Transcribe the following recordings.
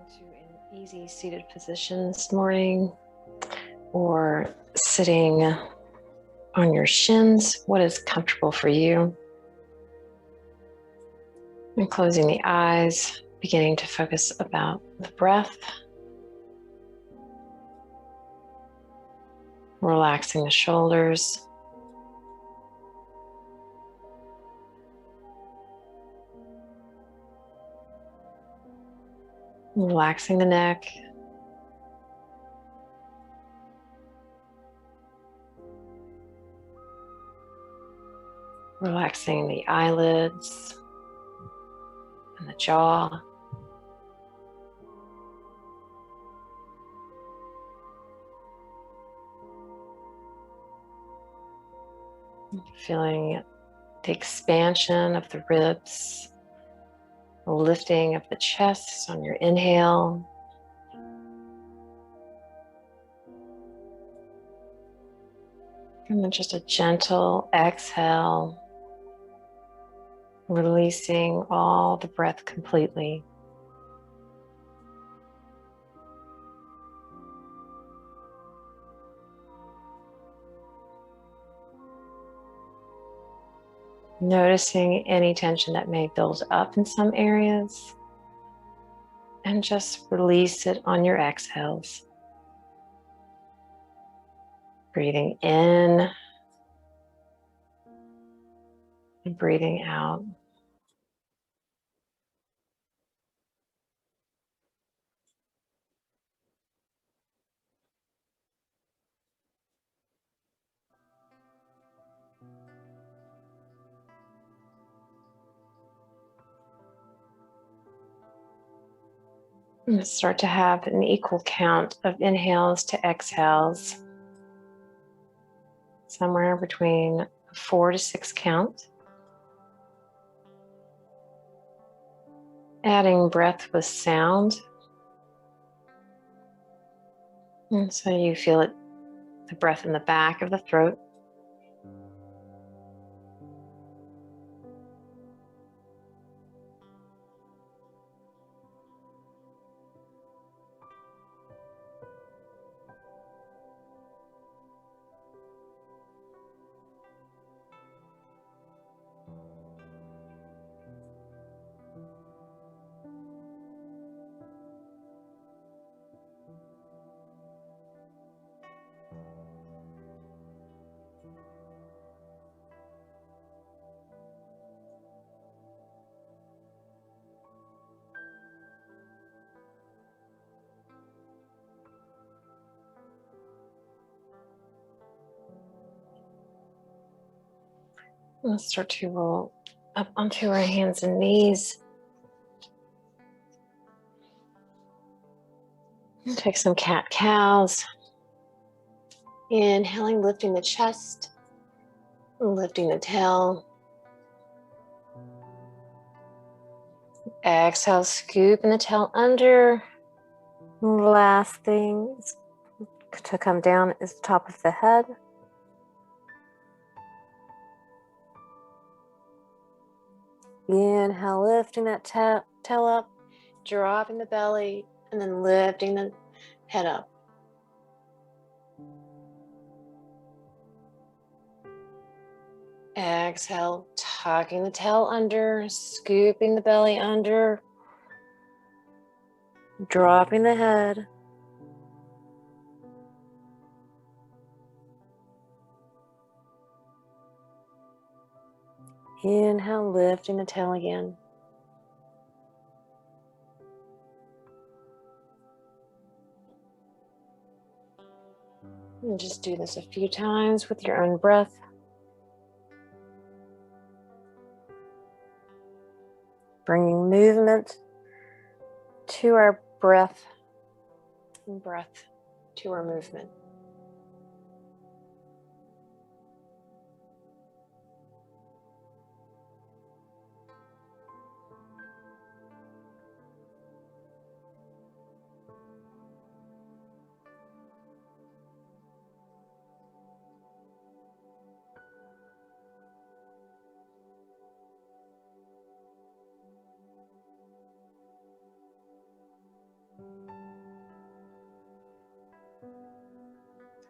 to an easy seated position this morning, or sitting on your shins. What is comfortable for you? And closing the eyes, beginning to focus about the breath. Relaxing the shoulders. Relaxing the neck. Relaxing the eyelids and the jaw. Feeling the expansion of the ribs, the lifting of the chest on your inhale. And then just a gentle exhale, releasing all the breath completely. Noticing any tension that may build up in some areas, and just release it on your exhales. Breathing in and breathing out. And start to have an equal count of inhales to exhales, somewhere between 4 to 6 count. Adding breath with sound. And so you feel it, the breath in the back of the throat. Let's start to roll up onto our hands and knees. Take some cat-cows. Inhaling, lifting the chest, lifting the tail. Exhale, scooping the tail under. Last thing to come down is the top of the head. Inhale, lifting that tail up, dropping the belly, and then lifting the head up. Exhale, tucking the tail under, scooping the belly under, dropping the head. Inhale, lifting the tail again. And just do this a few times with your own breath. Bringing movement to our breath and breath to our movement.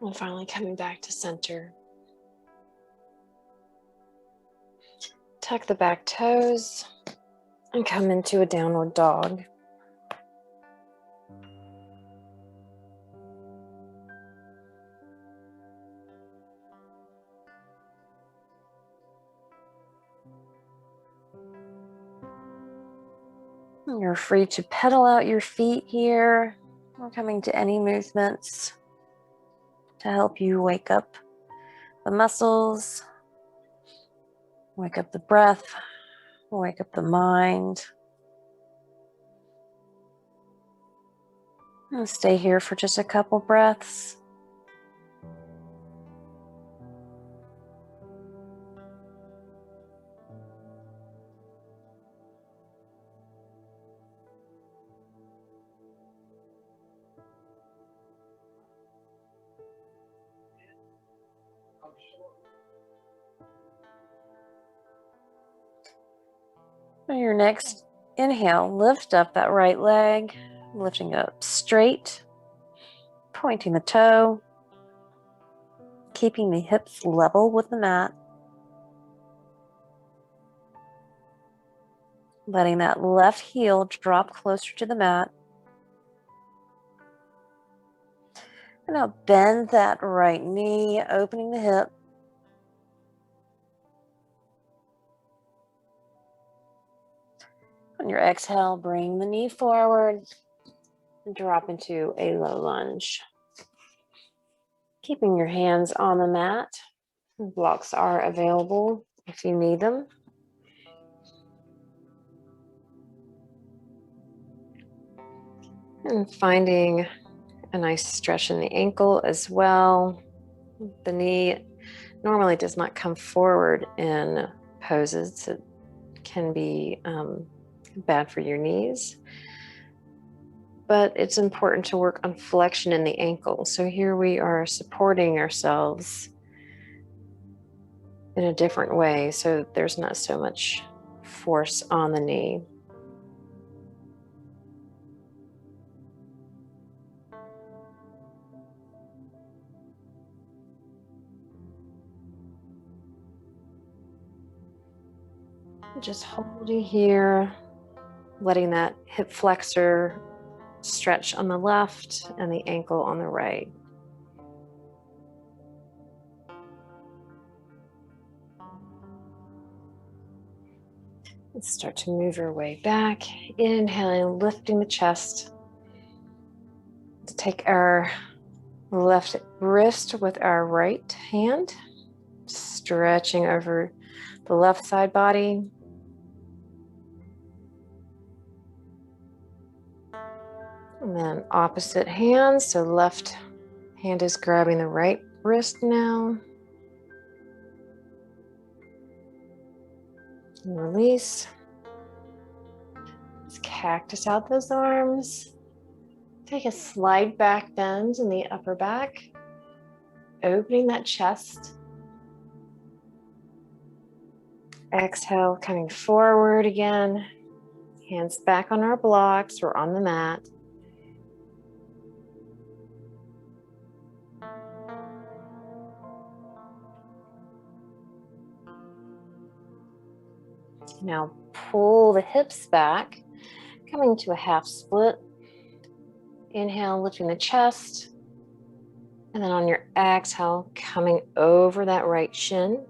And finally coming back to center. Tuck the back toes and come into a downward dog. You're free to pedal out your feet here. We're coming to any movements to help you wake up the muscles, wake up the breath, wake up the mind. And stay here for just a couple breaths. On your next inhale, lift up that right leg, lifting up straight, pointing the toe, keeping the hips level with the mat. Letting that left heel drop closer to the mat. And now bend that right knee, opening the hip. On your exhale, bring the knee forward and drop into a low lunge. Keeping your hands on the mat. Blocks are available if you need them. And finding a nice stretch in the ankle as well. The knee normally does not come forward in poses. It can be bad for your knees. But it's important to work on flexion in the ankle. So here we are supporting ourselves in a different way, so there's not so much force on the knee. Just holding here, letting that hip flexor stretch on the left and the ankle on the right. Let's start to move your way back. Inhaling, lifting the chest. Let's take our left wrist with our right hand, stretching over the left side body. And then opposite hand, so left hand is grabbing the right wrist now. And release. Let's cactus out those arms. Take a slide back bend in the upper back, opening that chest. Exhale, coming forward again. Hands back on our blocks or on the mat. Now pull the hips back, coming to a half split. Inhale, lifting the chest. And then on your exhale, coming over that right shin.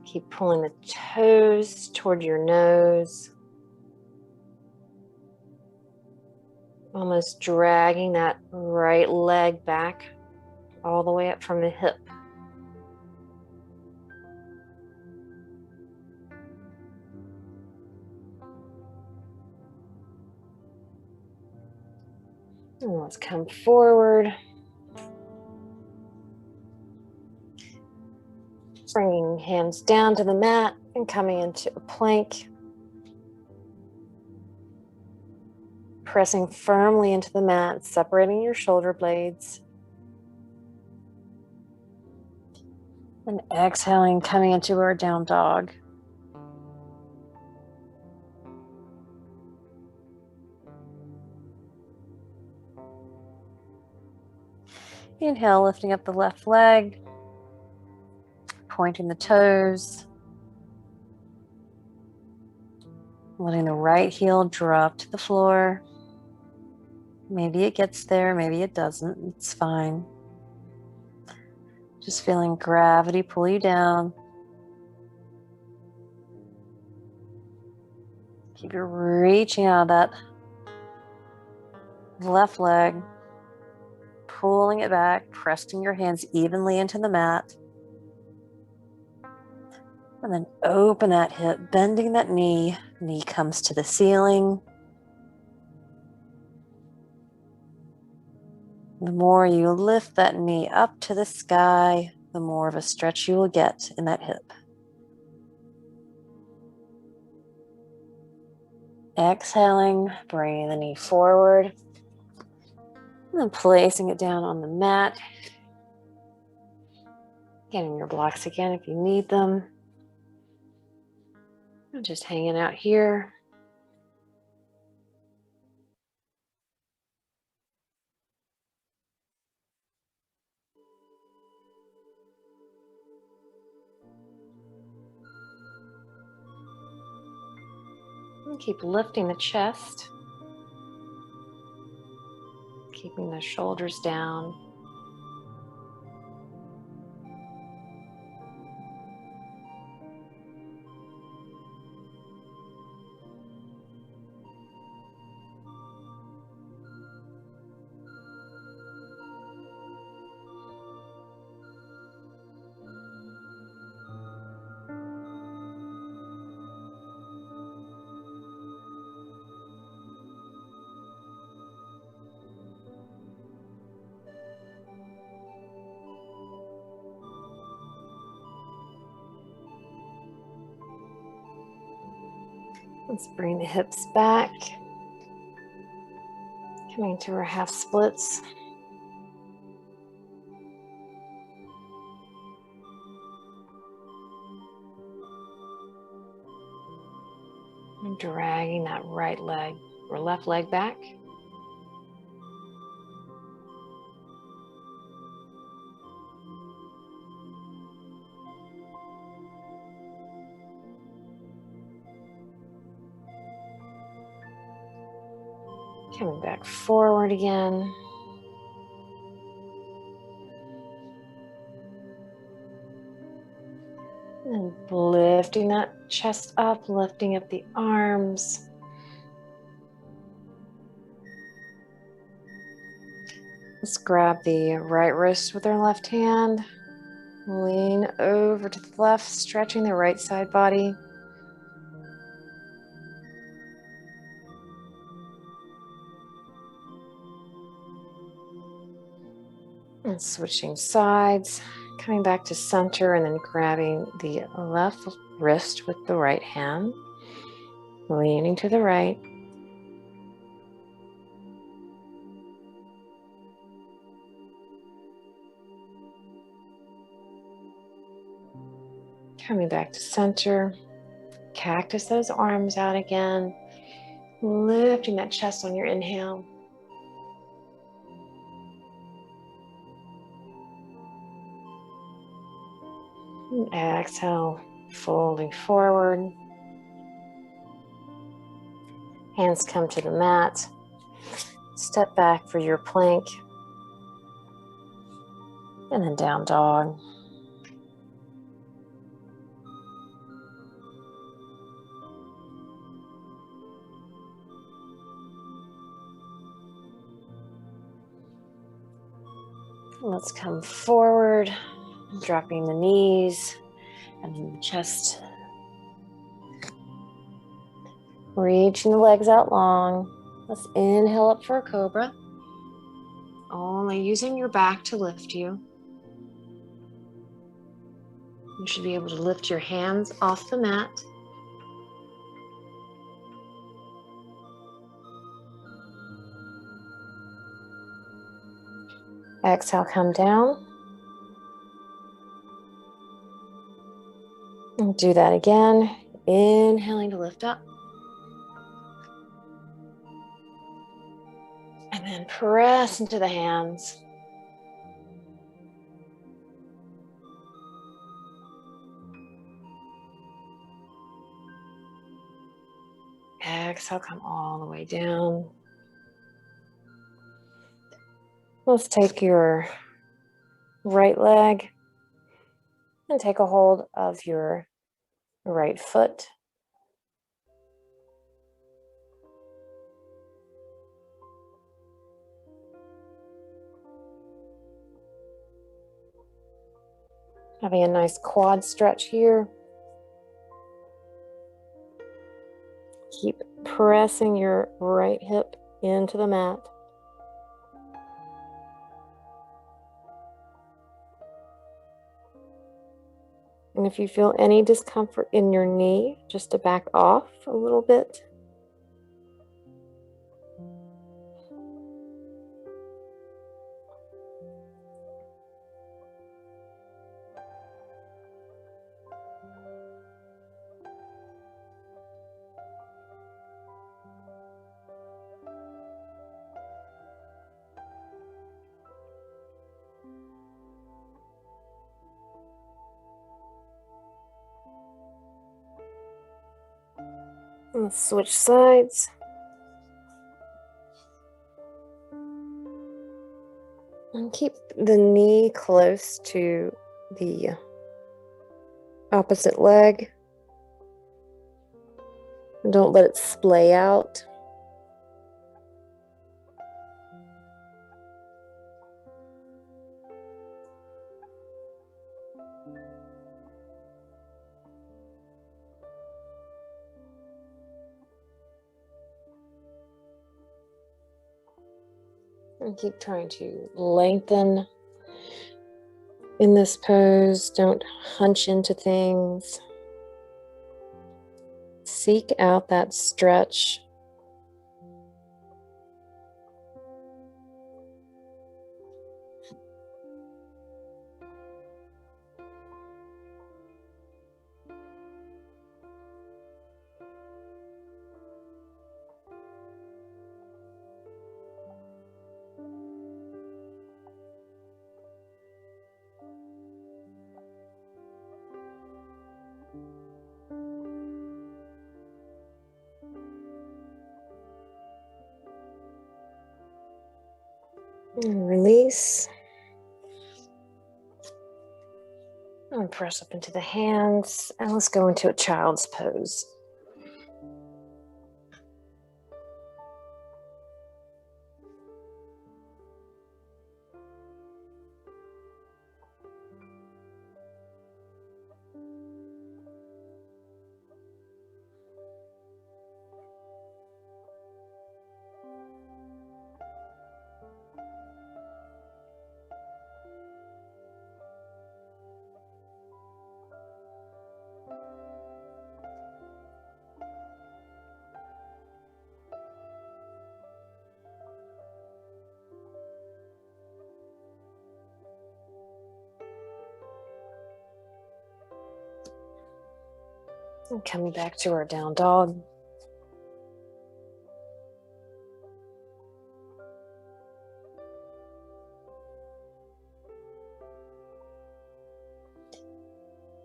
Keep pulling the toes toward your nose. Almost dragging that right leg back all the way up from the hip. And let's come forward. Bringing hands down to the mat and coming into a plank. Pressing firmly into the mat, separating your shoulder blades. And exhaling, coming into our down dog. Inhale, lifting up the left leg, pointing the toes, letting the right heel drop to the floor. Maybe it gets there, maybe it doesn't. It's fine. Just feeling gravity pull you down. Keep reaching out of that left leg, pulling it back, pressing your hands evenly into the mat. And then open that hip, bending that knee. Knee comes to the ceiling. The more you lift that knee up to the sky, the more of a stretch you will get in that hip. Exhaling, bringing the knee forward, and then placing it down on the mat. Getting your blocks again if you need them. I'm just hanging out here. And keep lifting the chest. Keeping the shoulders down. Let's bring the hips back. Coming to our half splits. And dragging that right leg or left leg back. Coming back forward again. And lifting that chest up, lifting up the arms. Let's grab the right wrist with our left hand. Lean over to the left, stretching the right side body. And switching sides, coming back to center and then grabbing the left wrist with the right hand, leaning to the right. Coming back to center, cactus those arms out again, lifting that chest on your inhale. And exhale, folding forward. Hands come to the mat. Step back for your plank. And then down dog. Let's come forward, dropping the knees and the chest. Reaching the legs out long. Let's inhale up for a cobra. Only using your back to lift you. You should be able to lift your hands off the mat. Exhale, come down. And do that again. Inhaling to lift up. And then press into the hands. exhale, come all the way down. Let's take your right leg and take a hold of your right foot. Having a nice quad stretch here. Keep pressing your right hip into the mat. And if you feel any discomfort in your knee, just to back off a little bit. Let's switch sides. And keep the knee close to the opposite leg. Don't let it splay out. And keep trying to lengthen in this pose. Don't hunch into things. Seek out that stretch. And release. And press up into the hands. And let's go into a child's pose. And coming back to our down dog.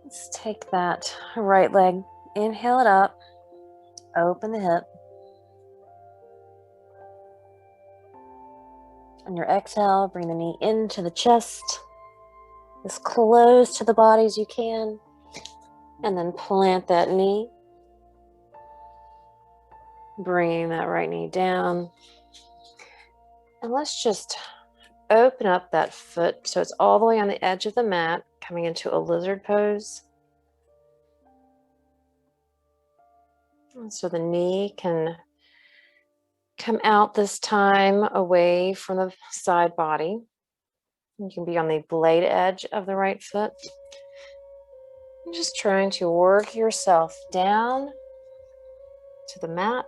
Let's take that right leg, inhale it up, open the hip. On your exhale, bring the knee into the chest, as close to the body as you can. And then plant that knee, bringing that right knee down. And let's just open up that foot so it's all the way on the edge of the mat, coming into a lizard pose. And so the knee can come out this time away from the side body. You can be on the blade edge of the right foot. Just trying to work yourself down to the mat.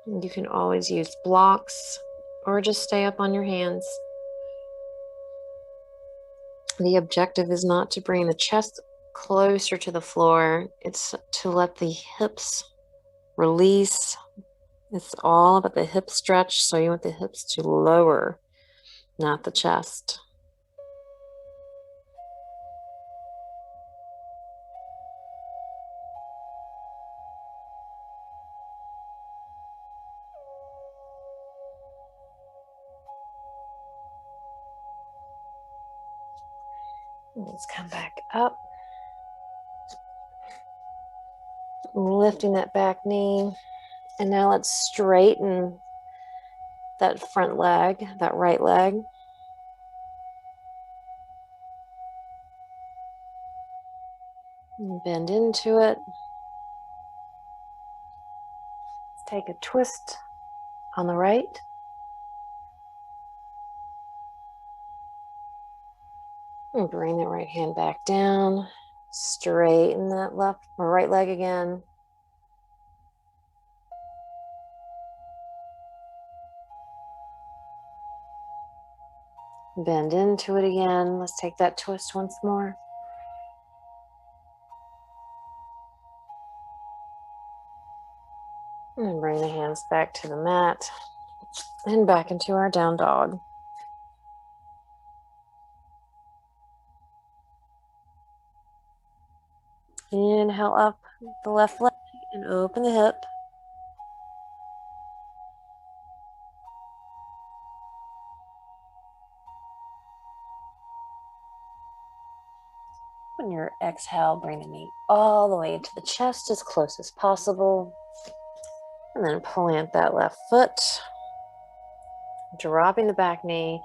You can always use blocks or just stay up on your hands. The objective is not to bring the chest closer to the floor. It's to let the hips release. It's all about the hip stretch, so you want the hips to lower, not the chest. Let's come back up. Lifting that back knee. And now let's straighten that front leg, that right leg. And bend into it. Let's take a twist on the right. And bring the right hand back down. Straighten that left or right leg again. Bend into it again. Let's take that twist once more. And bring the hands back to the mat and back into our down dog. Inhale up the left leg and open the hip. On your exhale, bring the knee all the way into the chest as close as possible. And then plant that left foot, dropping the back knee.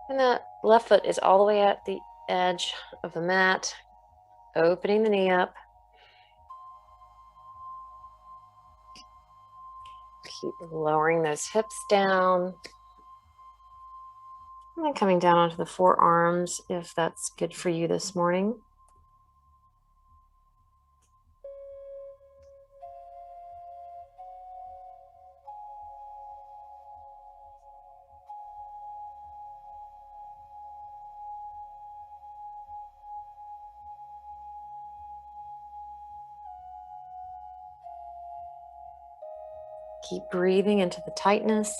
And that left foot is all the way at the edge of the mat, opening the knee up. Keep lowering those hips down. And then coming down onto the forearms if that's good for you this morning. Keep breathing into the tightness.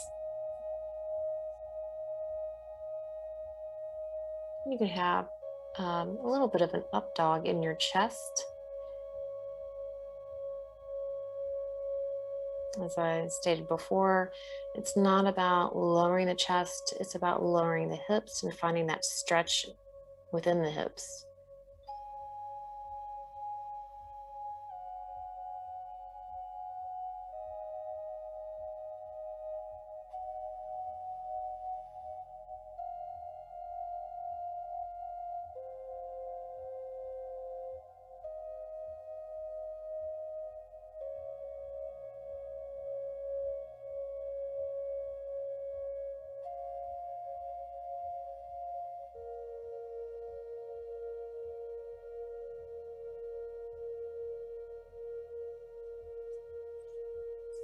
You can have a little bit of an up dog in your chest. As I stated before, it's not about lowering the chest, it's about lowering the hips and finding that stretch within the hips.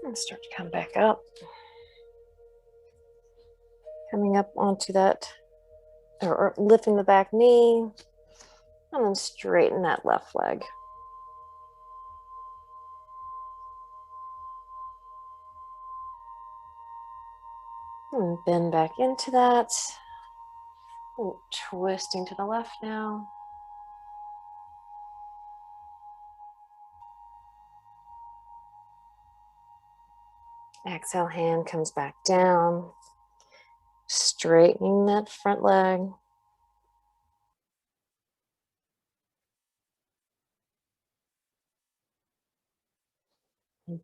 And start to come back up. Coming up onto that, or lifting the back knee, and then straighten that left leg. And bend back into that. Ooh, twisting to the left now. Exhale, hand comes back down. Straightening that front leg.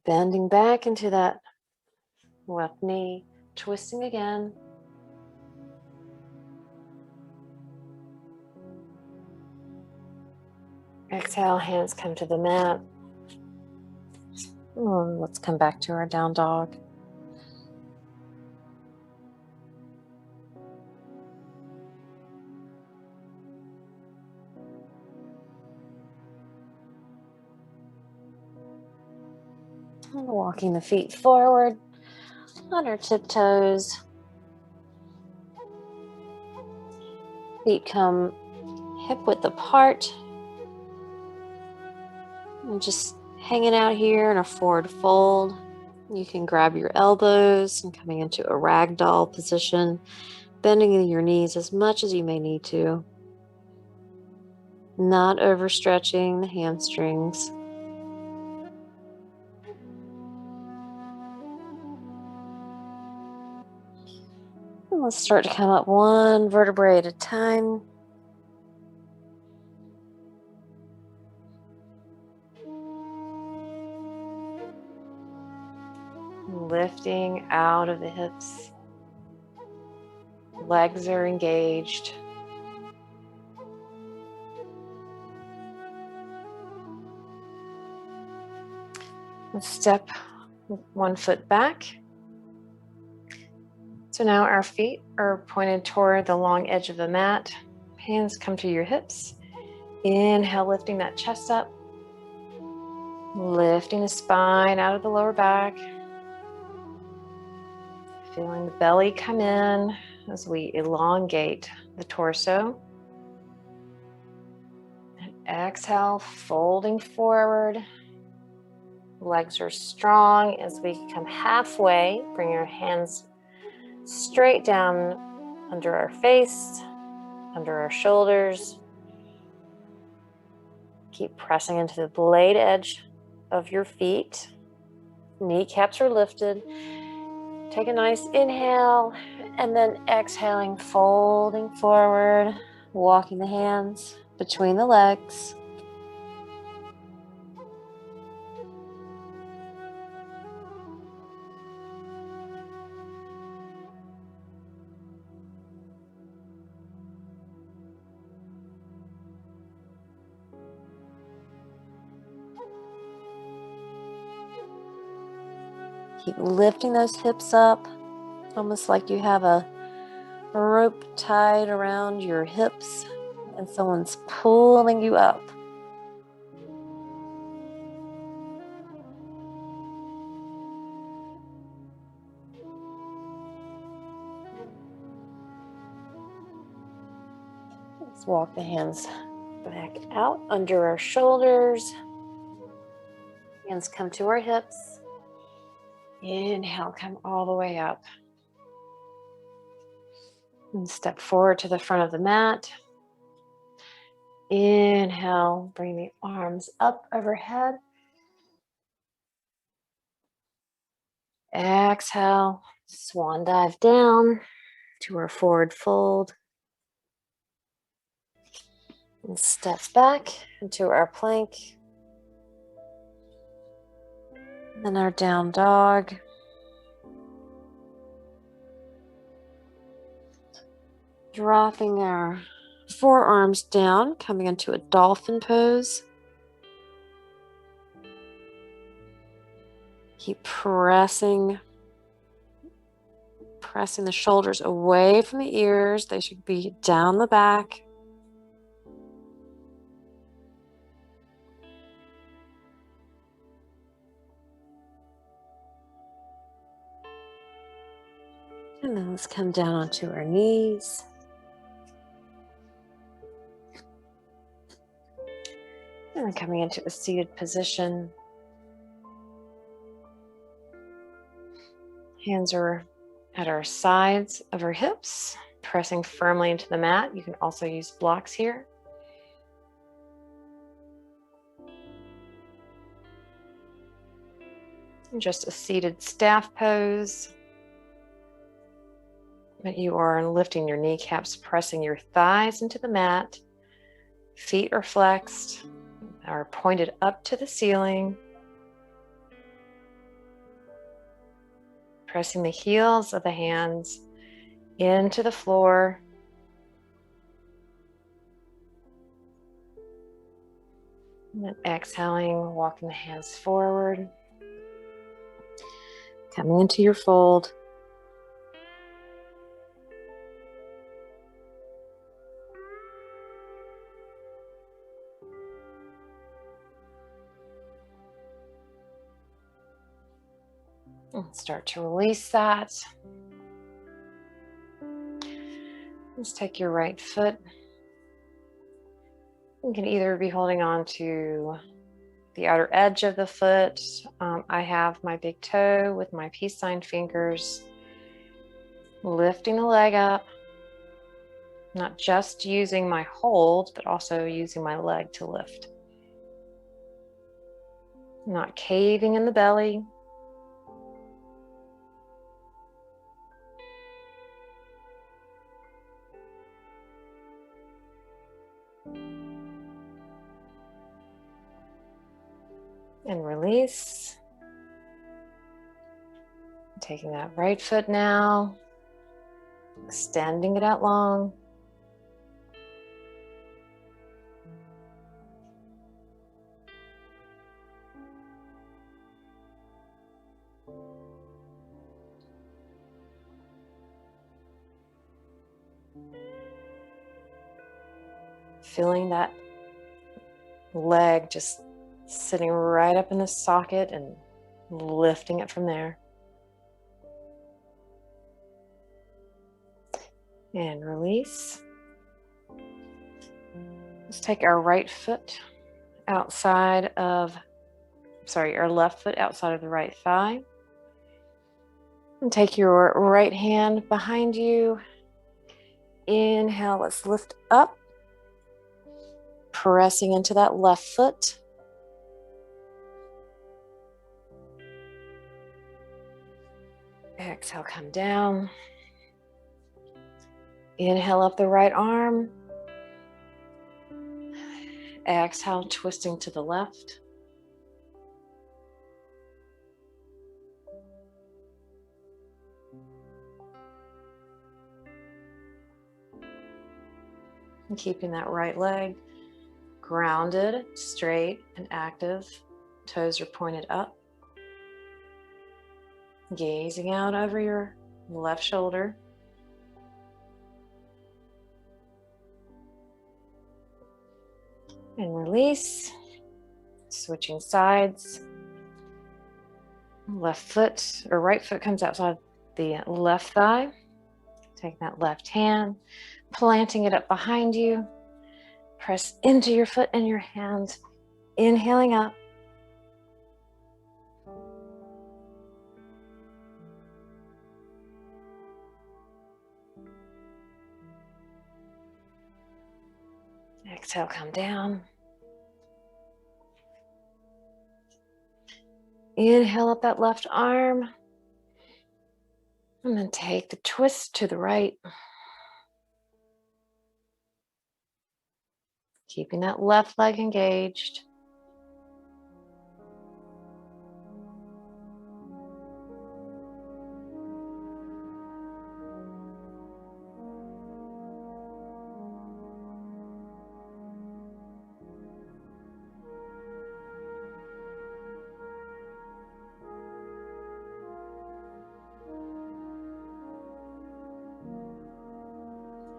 Bending back into that left knee, twisting again. Exhale, hands come to the mat. Let's come back to our down dog. And walking the feet forward on our tiptoes. Feet come hip width apart. And just hanging out here in a forward fold. You can grab your elbows and coming into a ragdoll position, bending your knees as much as you may need to, not overstretching the hamstrings. And let's start to come up one vertebrae at a time. Lifting out of the hips. Legs are engaged. Let's step 1 foot back. So now our feet are pointed toward the long edge of the mat. Hands come to your hips. Inhale, lifting that chest up. Lifting the spine out of the lower back. Feeling the belly come in as we elongate the torso. And exhale, folding forward. Legs are strong. As we come halfway, bring your hands straight down under our face, under our shoulders. Keep pressing into the blade edge of your feet. Kneecaps are lifted. Take a nice inhale and then exhaling, folding forward, walking the hands between the legs. Keep lifting those hips up, almost like you have a rope tied around your hips and someone's pulling you up. Let's walk the hands back out under our shoulders. Hands come to our hips. Inhale, come all the way up. And step forward to the front of the mat. Inhale, bring the arms up overhead. Exhale, swan dive down to our forward fold. And step back into our plank. Then our down dog. Dropping our forearms down, coming into a dolphin pose. Keep pressing the shoulders away from the ears. They should be down the back. And then let's come down onto our knees. And then coming into a seated position. Hands are at our sides of our hips, pressing firmly into the mat. You can also use blocks here. And just a seated staff pose. But you are lifting your kneecaps, pressing your thighs into the mat. Feet are flexed, are pointed up to the ceiling. Pressing the heels of the hands into the floor. And then exhaling, walking the hands forward. Coming into your fold. And start to release that. Let's take your right foot. You can either be holding on to the outer edge of the foot. I have my big toe with my peace sign fingers, lifting the leg up, not just using my hold, but also using my leg to lift. Not caving in the belly. And release. Taking that right foot now, extending it out long. Feeling that leg just sitting right up in the socket and lifting it from there. And release. Let's take our right foot outside of, our left foot outside of the right thigh. And take your right hand behind you. Inhale, let's lift up. Pressing into that left foot. Exhale, come down. Inhale up the right arm. Exhale, twisting to the left. And keeping that right leg grounded, straight, and active. Toes are pointed up. Gazing out over your left shoulder. And release. Switching sides. Left foot or right foot comes outside the left thigh. Taking that left hand, planting it up behind you. Press into your foot and your hands. Inhaling up. Exhale, come down. Inhale up that left arm. And then take the twist to the right. Keeping that left leg engaged.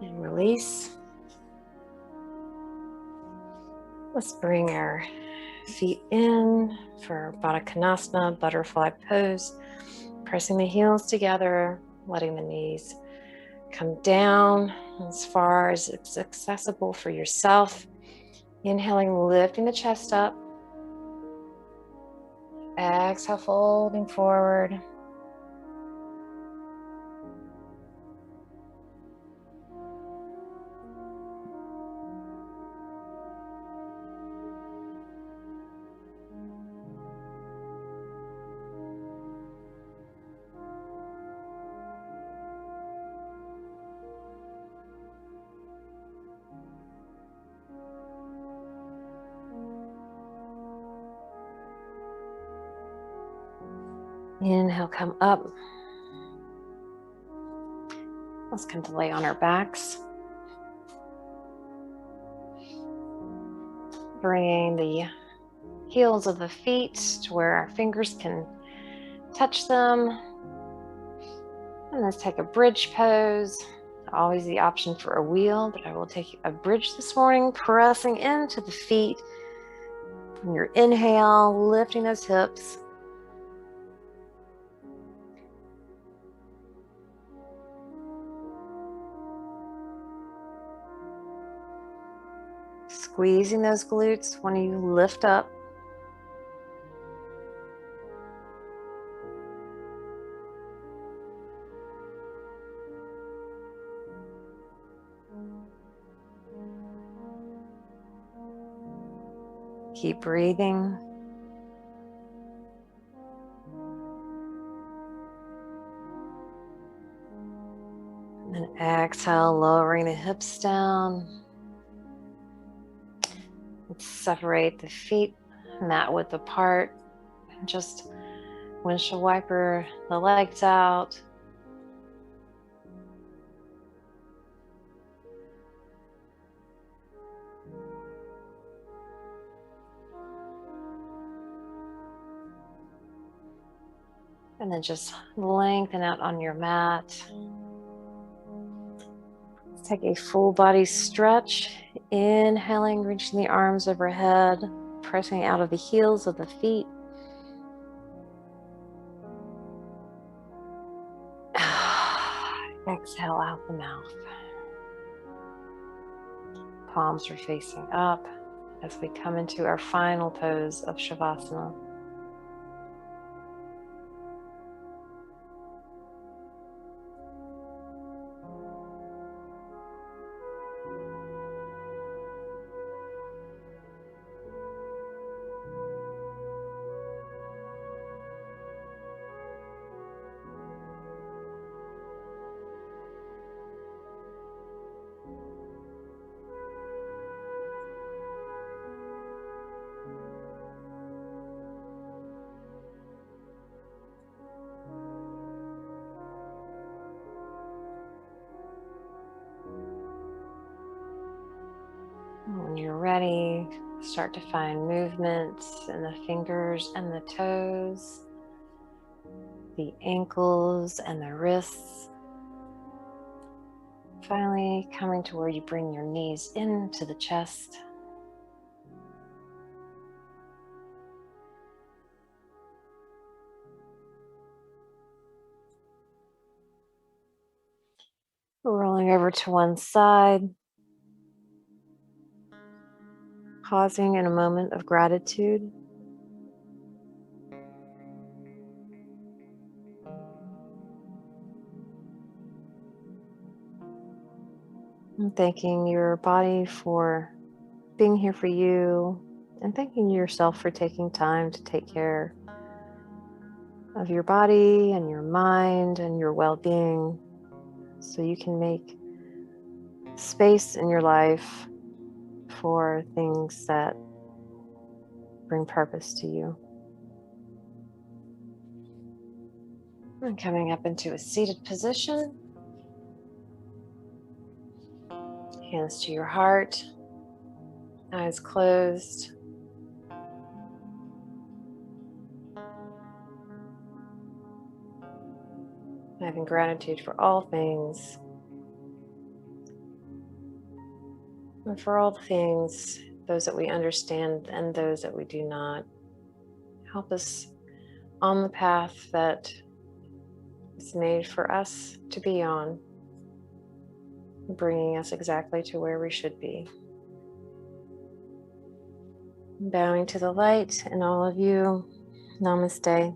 And release. Let's bring our feet in for Baddha Konasana, butterfly pose. Pressing the heels together, letting the knees come down as far as it's accessible for yourself. Inhaling, lifting the chest up. Exhale, folding forward. Inhale, come up. Let's come to lay on our backs. Bringing the heels of the feet to where our fingers can touch them. And let's take a bridge pose. Always the option for a wheel, but I will take a bridge this morning, pressing into the feet. On your inhale, lifting those hips. Squeezing those glutes when you lift up. Keep breathing. And then exhale, lowering the hips down. Let's separate the feet mat width apart. Just windshield wiper the legs out. And then just lengthen out on your mat. Let's take a full body stretch. Inhaling, reaching the arms overhead, pressing out of the heels of the feet. Exhale out the mouth. Palms are facing up as we come into our final pose of Shavasana. When you're ready, start to find movements in the fingers and the toes, the ankles and the wrists. Finally, coming to where you bring your knees into the chest. Rolling over to one side. Pausing in a moment of gratitude. And thanking your body for being here for you, and thanking yourself for taking time to take care of your body and your mind and your well-being, so you can make space in your life for things that bring purpose to you. And coming up into a seated position. Hands to your heart, eyes closed. Having gratitude for all things. And for all the things, those that we understand and those that we do not. Help us on the path that is made for us to be on, bringing us exactly to where we should be. Bowing to the light and all of you, namaste.